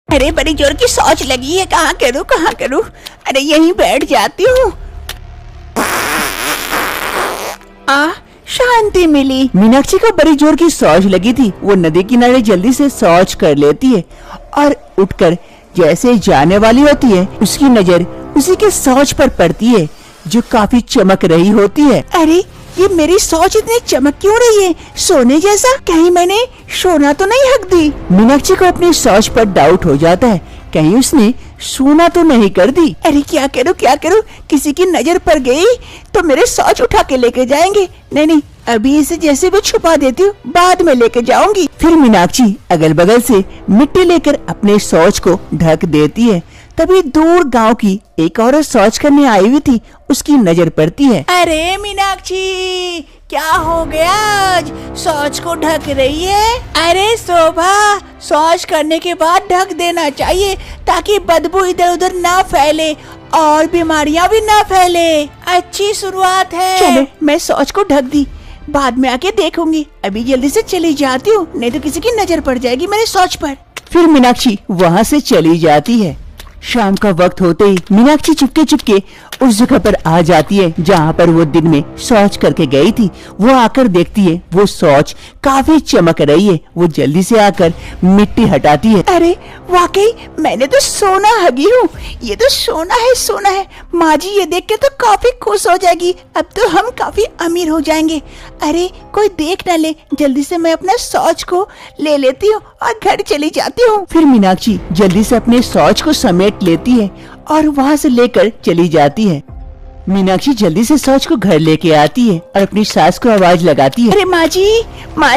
अरे बड़ी जोर की शौच लगी है, कहाँ करूँ? अरे यहीं बैठ जाती हूँ। शांति मिली। मीनाक्षी को बड़ी जोर की शौच लगी थी। वो नदी किनारे जल्दी से शौच कर लेती है और उठकर जैसे जाने वाली होती है, उसकी नजर उसी के शौच पर पड़ती है जो काफी चमक रही होती है। अरे ये मेरी शौच इतनी चमक क्यों रही है, सोने जैसा? कहीं मैंने सोना तो नहीं हक दी? मीनाक्षी को अपनी शौच पर डाउट हो जाता है, कहीं उसने सोना तो नहीं कर दी। अरे क्या करूँ? किसी की नजर पड़ गई तो मेरे शौच उठा के लेके जाएंगे। नहीं, अभी इसे जैसे भी छुपा देती हूँ, बाद में लेके जाऊंगी। फिर मीनाक्षी अगल बगल से मिट्टी लेकर अपने शौच को ढक देती है। तभी दूर गांव की एक औरत शौच करने आई हुई थी, उसकी नजर पड़ती है। अरे मीनाक्षी, क्या हो गया? आज शौच को ढक रही है? अरे शोभा, शौच करने के बाद ढक देना चाहिए ताकि बदबू इधर उधर ना फैले और बीमारियां भी ना फैले। अच्छी शुरुआत है। चलो मैं शौच को ढक दी, बाद में आके देखूंगी। अभी जल्दी से चली जाती हूँ, नहीं तो किसी की नजर पड़ जाएगी मेरे शौच पर। फिर मीनाक्षी वहाँ से चली जाती है। शाम का वक्त होते ही मीनाक्षी चुपके उस जगह पर आ जाती है जहाँ पर वो दिन में शौच करके गई थी। वो आकर देखती है वो शौच काफी चमक रही है। वो जल्दी से आकर मिट्टी हटाती है। अरे वाकई मैंने तो सोना हगी हूँ, ये तो सोना है। माँ जी ये देख के तो काफी खुश हो जाएगी। अब तो हम काफी अमीर हो जाएंगे। अरे कोई देख न ले, जल्दी से मैं अपना शौच को ले लेती हूँ और घर चली जाती हूँ। फिर मीनाक्षी जल्दी से अपने शौच को समेट लेती है और वहाँ से लेकर चली जाती है। मीनाक्षी जल्दी से शौच को घर लेके आती है और अपनी सास को आवाज लगाती है। अरे माँ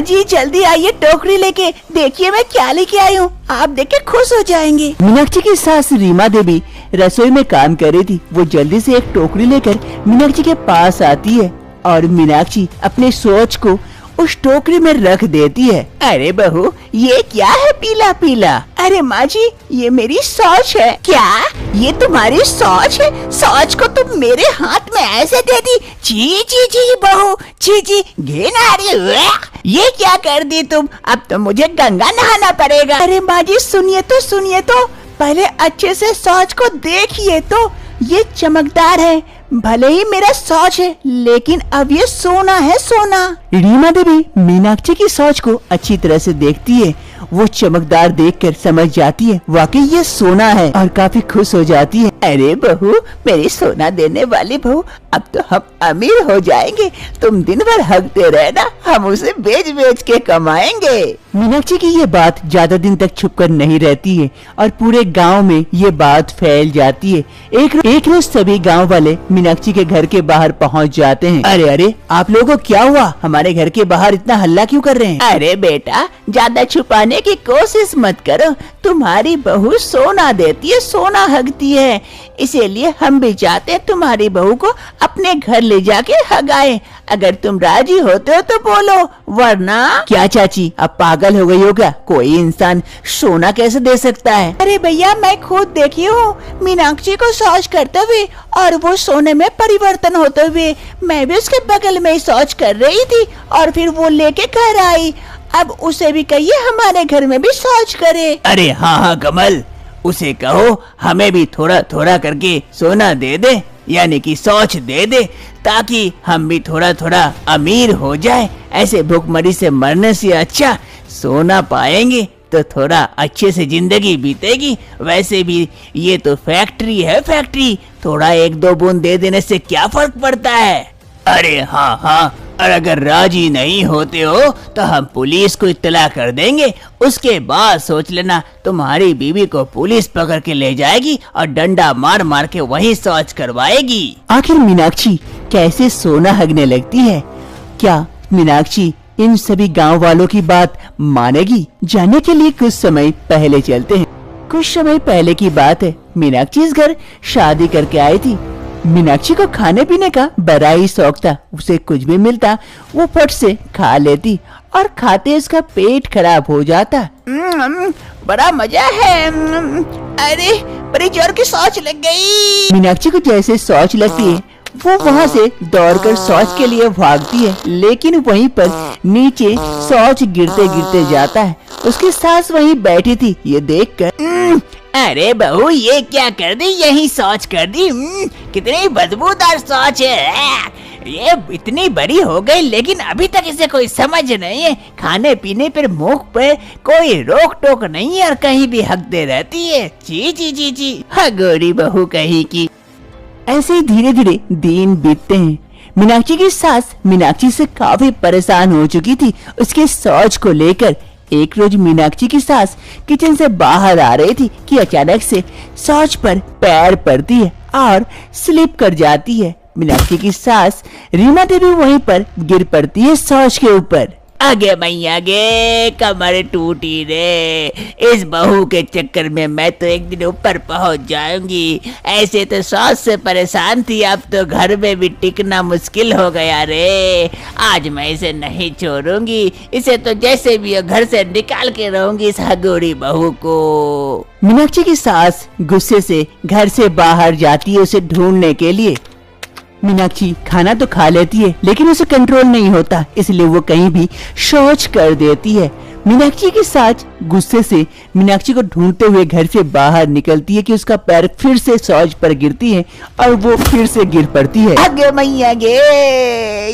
जी जल्दी आइए, टोकरी लेके। देखिए मैं क्या लेके आई हूँ, आप देख के खुश हो जाएंगे। मीनाक्षी की सास रीमा देवी रसोई में काम कर रही थी। वो जल्दी से एक टोकरी लेकर मीनाक्षी के पास आती है और मीनाक्षी अपने शौच को उस टोकरी में रख देती है। अरे बहू, ये क्या है पीला पीला? अरे माँ जी, ये मेरी शौच है। क्या ये तुम्हारी शौच है? शौच को तुम मेरे हाथ में ऐसे दे दी? जी बहू, जी घिन आ रही है। ये क्या कर दी तुम? अब तो मुझे गंगा नहाना पड़ेगा। अरे माँ जी सुनिए तो, पहले अच्छे से शौच को देखिए तो। ये चमकदार है, भले ही मेरा शौच है, लेकिन अब ये सोना है, सोना। रीमा देवी मीनाक्षी की शौच को अच्छी तरह से देखती है। वो चमकदार देखकर समझ जाती है वाकई ये सोना है और काफी खुश हो जाती है। अरे बहू, मेरी सोना देने वाली बहू, अब तो हम अमीर हो जाएंगे। तुम दिन भर हकते रहना, हम उसे बेच के कमाएंगे। मीनाक्षी की ये बात ज्यादा दिन तक छुपकर नहीं रहती है और पूरे गांव में ये बात फैल जाती है। एक रोज सभी गांव वाले मीनाक्षी के घर के बाहर पहुंच जाते हैं। अरे आप लोगों को क्या हुआ? हमारे घर के बाहर इतना हल्ला क्यों कर रहे हैं? अरे बेटा, ज्यादा छुपाने की कोशिश मत करो। तुम्हारी बहू सोना देती है, सोना हगती है, इसीलिए हम भी चाहते हैं तुम्हारी बहू को अपने घर ले जाके हगाए। अगर तुम राजी होते हो तो बोलो, वरना। क्या चाची, अब पागल हो गई हो क्या? कोई इंसान सोना कैसे दे सकता है? अरे भैया, मैं खुद देखी हूँ मीनाक्षी को शौच करते हुए और वो सोने में परिवर्तन होते हुए। मैं भी उसके बगल में शौच कर रही थी और फिर वो लेके घर आई। अब उसे भी कहिए हमारे घर में भी शौच करे। अरे हाँ कमल, उसे कहो हमें भी थोड़ा थोड़ा करके सोना दे दे, यानी कि शौच दे दे, ताकि हम भी थोड़ा थोड़ा अमीर हो जाए। ऐसे भूखमरी से मरने से अच्छा सोना पाएंगे तो थोड़ा अच्छे से जिंदगी बीतेगी। वैसे भी ये तो फैक्ट्री है, फैक्ट्री, थोड़ा एक दो बूंद दे देने से क्या फर्क पड़ता है। अरे हाँ, और अगर राजी नहीं होते हो तो हम पुलिस को इत्तला कर देंगे। उसके बाद सोच लेना, तुम्हारी बीवी को पुलिस पकड़ के ले जाएगी और डंडा मार मार के वहीं शौच करवाएगी। आखिर मीनाक्षी कैसे सोना हगने लगती है? क्या मीनाक्षी इन सभी गांव वालों की बात मानेगी? जानने के लिए कुछ समय पहले चलते हैं। कुछ समय पहले की बात है, मीनाक्षी इस घर शादी करके आई थी। मीनाक्षी को खाने पीने का बड़ा ही शौक था। उसे कुछ भी मिलता वो फट से खा लेती और खाते उसका पेट खराब हो जाता। बड़ा मजा है। अरे बड़ी जोर की शौच लग गई। मीनाक्षी को जैसे शौच लगती है वो वहाँ से दौड़कर शौच के लिए भागती है, लेकिन वहीं पर नीचे शौच गिरते गिरते जाता है। उसकी सास वहीं बैठी थी, ये देखकर अरे बहू ये क्या कर दी, यही शौच कर दी। कितनी बदबूदार शौच है, ये इतनी बड़ी हो गई लेकिन अभी तक इसे कोई समझ नहीं है। खाने पीने पर मुख पे कोई रोक टोक नहीं है और कहीं भी हकते रहती है। जी जी जी जी, हगोरी बहू कहीं की। ऐसे ही धीरे धीरे दिन बीतते हैं। मीनाक्षी की सास मीनाक्षी से काफी परेशान हो चुकी थी उसके शौच को लेकर। एक रोज मीनाक्षी की सास किचन से बाहर आ रही थी कि अचानक से शौच पर पैर पड़ती है और स्लिप कर जाती है। मीनाक्षी की सास रीमा देवी वहीं पर गिर पड़ती है शौच के ऊपर। आगे मैया गे, कमर टूटी रे। इस बहू के चक्कर में मैं तो एक दिन ऊपर पहुंच जाऊंगी। ऐसे तो सास से परेशान थी, अब तो घर में भी टिकना मुश्किल हो गया रे। आज मैं इसे नहीं छोड़ूंगी, इसे तो जैसे भी हो घर से निकाल के रहूंगी इस हगोरी बहू को। मीनाक्षी की सास गुस्से से घर से बाहर जाती है उसे ढूंढने के लिए। मीनाक्षी खाना तो खा लेती है लेकिन उसे कंट्रोल नहीं होता, इसलिए वो कहीं भी शौच कर देती है। मीनाक्षी की सास गुस्से से मीनाक्षी को ढूंढते हुए घर से बाहर निकलती है कि उसका पैर फिर से शौच पर गिरती है और वो फिर से गिर पड़ती है। आगे मैया गे,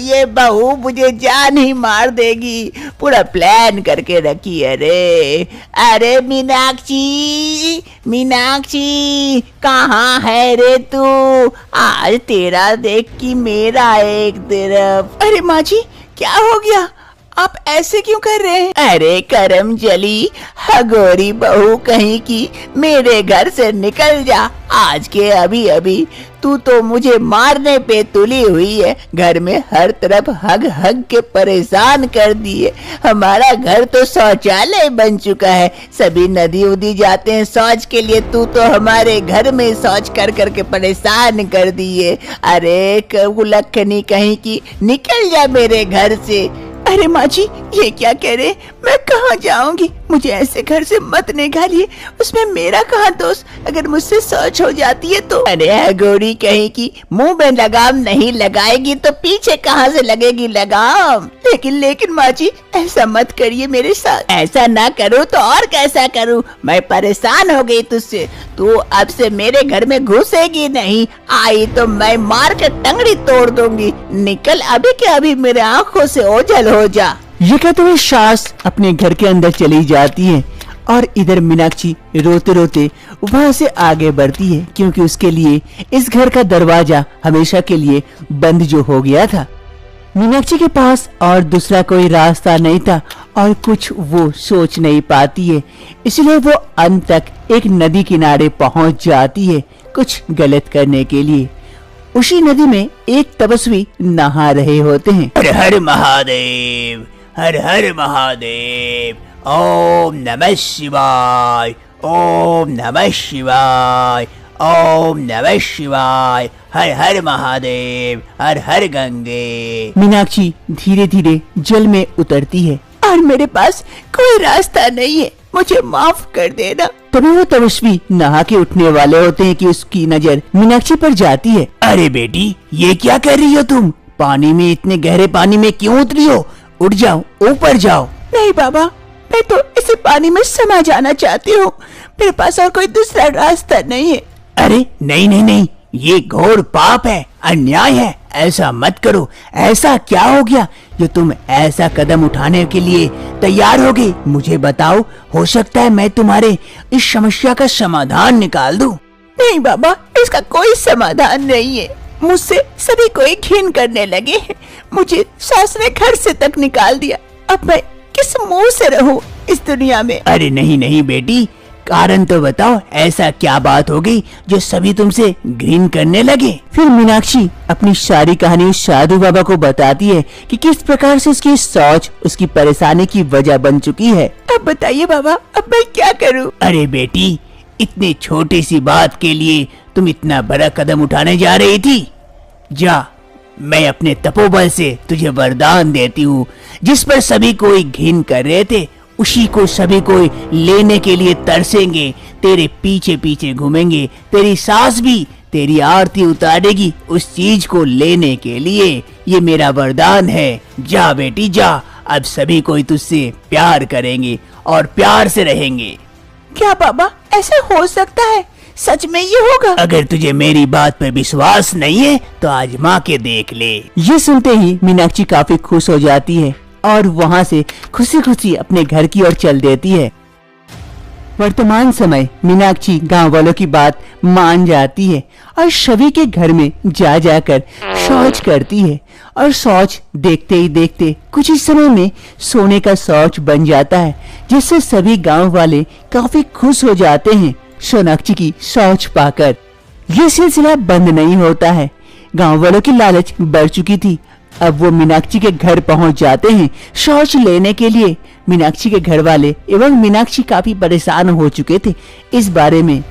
ये बहू मुझे जान ही मार देगी। पूरा प्लान करके रखी है रे। अरे मीनाक्षी, मीनाक्षी कहाँ है रे तू? आज तेरा देख कि मेरा एक तरफ। अरे माँ जी, क्या हो गया? आप ऐसे क्यों कर रहे हैं? अरे करम जली, हगोरी बहू कहीं की, मेरे घर से निकल जा आज के अभी अभी। तू तो मुझे मारने पे तुली हुई है। घर में हर तरफ हग हग के परेशान कर दिए। हमारा घर तो शौचालय बन चुका है, सभी नदी उदी जाते हैं शौच के लिए, तू तो हमारे घर में शौच कर करके परेशान कर दिए। अरे कुलखनी कहीं की, निकल जा मेरे घर से। अरे माँ जी, ये क्या कह रहे? मैं कहाँ जाऊंगी? मुझे ऐसे घर से मत निकालिए, उसमें मेरा कहाँ दोष? अगर मुझसे शौच हो जाती है तो। अरे गोरी कहीं की, मुंह में लगाम नहीं लगाएगी तो पीछे कहाँ से लगेगी लगाम? लेकिन माँ जी, ऐसा मत करिए मेरे साथ। ऐसा ना करूँ तो और कैसा करूँ? मैं परेशान हो गई तुझसे। तू अब से मेरे घर में घुसेगी नहीं, आई तो मैं मार के टंगड़ी तोड़ दूंगी। निकल अभी के अभी मेरे आँखों से ओझल हो जा। ये कहते हुए सास अपने घर के अंदर चली जाती है और इधर मीनाक्षी रोते रोते वहाँ से आगे बढ़ती है, क्योंकि उसके लिए इस घर का दरवाजा हमेशा के लिए बंद जो हो गया था। मीनाक्षी के पास और दूसरा कोई रास्ता नहीं था और कुछ वो सोच नहीं पाती है, इसलिए वो अंत तक एक नदी किनारे पहुँच जाती है कुछ गलत करने के लिए। उसी नदी में एक तपस्वी नहा रहे होते हैं। हर हर महादेव, हर हर महादेव, ओम नमः शिवाय, ओम नमः शिवाय, ओम नमः शिवाय, हर हर महादेव, हर हर गंगे। मीनाक्षी धीरे धीरे जल में उतरती है और मेरे पास कोई रास्ता नहीं है, मुझे माफ कर देना। तभी वो तपस्वी नहा के उठने वाले होते हैं कि उसकी नजर मीनाक्षी पर जाती है। अरे बेटी, ये क्या कर रही हो तुम? पानी में, इतने गहरे पानी में क्यों उतरी हो? उठ जाओ, ऊपर जाओ। नहीं बाबा, मैं तो इसी पानी में समा जाना चाहती हूँ, मेरे पास और कोई दूसरा रास्ता नहीं है। अरे नहीं नहीं नहीं, ये घोर पाप है, अन्याय है, ऐसा मत करो। ऐसा क्या हो गया जो तुम ऐसा कदम उठाने के लिए तैयार हो गई? मुझे बताओ, हो सकता है मैं तुम्हारे इस समस्या का समाधान निकाल दूं। नहीं बाबा, इसका कोई समाधान नहीं है। मुझसे सभी कोई घिन करने लगे हैं, मुझे सास ने घर से तक निकाल दिया। अब मैं किस मुंह से रहूं इस दुनिया में? अरे नहीं नहीं बेटी, कारण तो बताओ, ऐसा क्या बात हो गई जो सभी तुमसे घृण करने लगे? फिर मीनाक्षी अपनी सारी कहानी उस साधु बाबा को बताती है कि किस प्रकार से उसकी सोच उसकी परेशानी की वजह बन चुकी है। अब बताइए बाबा, अब मैं क्या करूं? अरे बेटी, इतनी छोटी सी बात के लिए तुम इतना बड़ा कदम उठाने जा रही थी? जा, मैं अपने तपोबल से तुझे वरदान देती हूँ। जिस पर सभी कोई घिन कर रहे थे, उसी को सभी कोई लेने के लिए तरसेंगे, तेरे पीछे पीछे घूमेंगे। तेरी सास भी तेरी आरती उतारेगी उस चीज को लेने के लिए। ये मेरा वरदान है। जा बेटी जा, अब सभी कोई तुझसे प्यार करेंगे और प्यार से रहेंगे। क्या बाबा, ऐसा हो सकता है? सच में ये होगा? अगर तुझे मेरी बात पर विश्वास नहीं है तो आजमा के देख ले। ये सुनते ही मीनाक्षी काफी खुश हो जाती है और वहाँ से खुशी खुशी अपने घर की ओर चल देती है। वर्तमान समय मीनाक्षी गांव वालों की बात मान जाती है और शवि के घर में जा जाकर शौच करती है और शौच देखते ही देखते कुछ ही समय में सोने का शौच बन जाता है, जिससे सभी गांव वाले काफी खुश हो जाते हैं सोनाक्षी की शौच पाकर। ये सिलसिला बंद नहीं होता है। गांव वालों की लालच बढ़ चुकी थी। अब वो मीनाक्षी के घर पहुंच जाते हैं शौच लेने के लिए। मीनाक्षी के घर वाले एवं मीनाक्षी काफी परेशान हो चुके थे इस बारे में।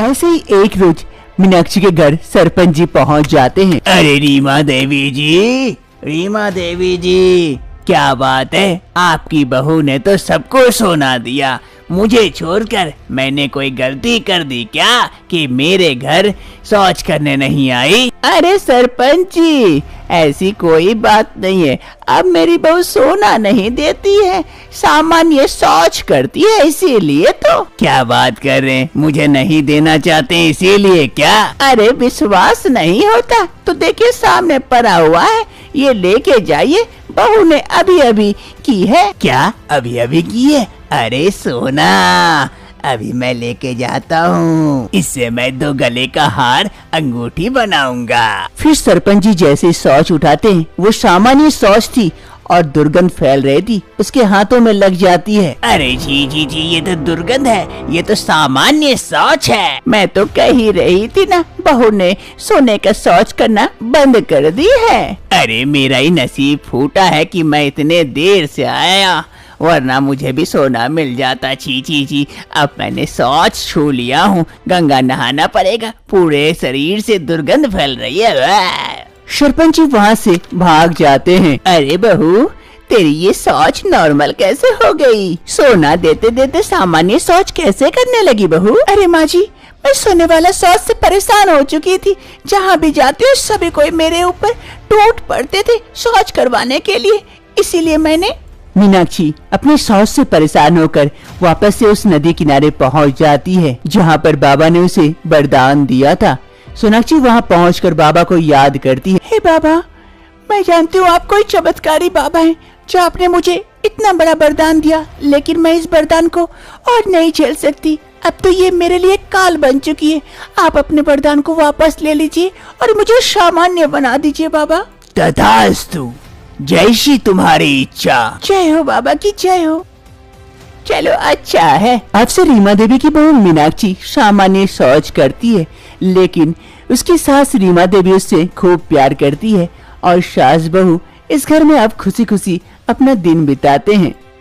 ऐसे ही एक रोज मीनाक्षी के घर सरपंच जी पहुंच जाते हैं। अरे रीमा देवी जी, रीमा देवी जी, क्या बात है? आपकी बहू ने तो सबको सोना दिया, मुझे छोड़कर। मैंने कोई गलती कर दी क्या कि मेरे घर शौच करने नहीं आई? अरे सरपंच जी, ऐसी कोई बात नहीं है। अब मेरी बहू सोना नहीं देती है, सामान्य शौच करती है, इसीलिए तो। क्या बात कर रहे हैं? मुझे नहीं देना चाहते इसीलिए क्या? अरे विश्वास नहीं होता तो देखिए सामने पड़ा हुआ है, ये लेके जाइए। बहू ने अभी अभी की है। क्या अभी अभी की है? अरे सोना, अभी मैं लेके जाता हूँ। इससे मैं 2 गले का हार, अंगूठी बनाऊंगा। फिर सरपंच जी जैसे शौच उठाते हैं, वो सामान्य शौच थी और दुर्गंध फैल रही थी, उसके हाथों में लग जाती है। अरे जी जी जी, ये तो दुर्गंध है, ये तो सामान्य शौच है। मैं तो कह ही रही थी ना, बहू ने सोने का शौच करना बंद कर दी है। अरे मेरा ही नसीब फूटा है कि मैं इतने देर से आया, वरना मुझे भी सोना मिल जाता। छी छी छी, अब मैंने शौच छू लिया हूँ, गंगा नहाना पड़ेगा, पूरे शरीर से दुर्गंध फैल रही है। सरपंच जी वहाँ से भाग जाते हैं। अरे बहू, तेरी ये शौच नॉर्मल कैसे हो गई? सोना देते देते सामान्य शौच कैसे करने लगी बहू? अरे माँ जी, मैं सोने वाला शौच से परेशान हो चुकी थी। जहाँ भी जाती हूँ सभी कोई मेरे ऊपर टूट पड़ते थे शौच करवाने के लिए, इसीलिए मैंने। मीनाक्षी अपने शौच से परेशान होकर वापस से उस नदी किनारे पहुंच जाती है जहां पर बाबा ने उसे वरदान दिया था। सोनाक्षी वहां पहुंचकर बाबा को याद करती है। हे बाबा, मैं जानती हूँ आप कोई चमत्कारी बाबा हैं, जो आपने मुझे इतना बड़ा वरदान दिया, लेकिन मैं इस वरदान को और नहीं झेल सकती। अब तो ये मेरे लिए काल बन चुकी है। आप अपने वरदान को वापस ले लीजिए और मुझे सामान्य बना दीजिए बाबा। तथास्तु, जैसी तुम्हारी इच्छा। जय हो बाबा की जय हो। चलो अच्छा है। अब से रीमा देवी की बहू मीनाक्षी सामान्य शौच करती है, लेकिन उसकी सास रीमा देवी उससे खूब प्यार करती है और सास बहू इस घर में अब खुशी खुशी अपना दिन बिताते हैं।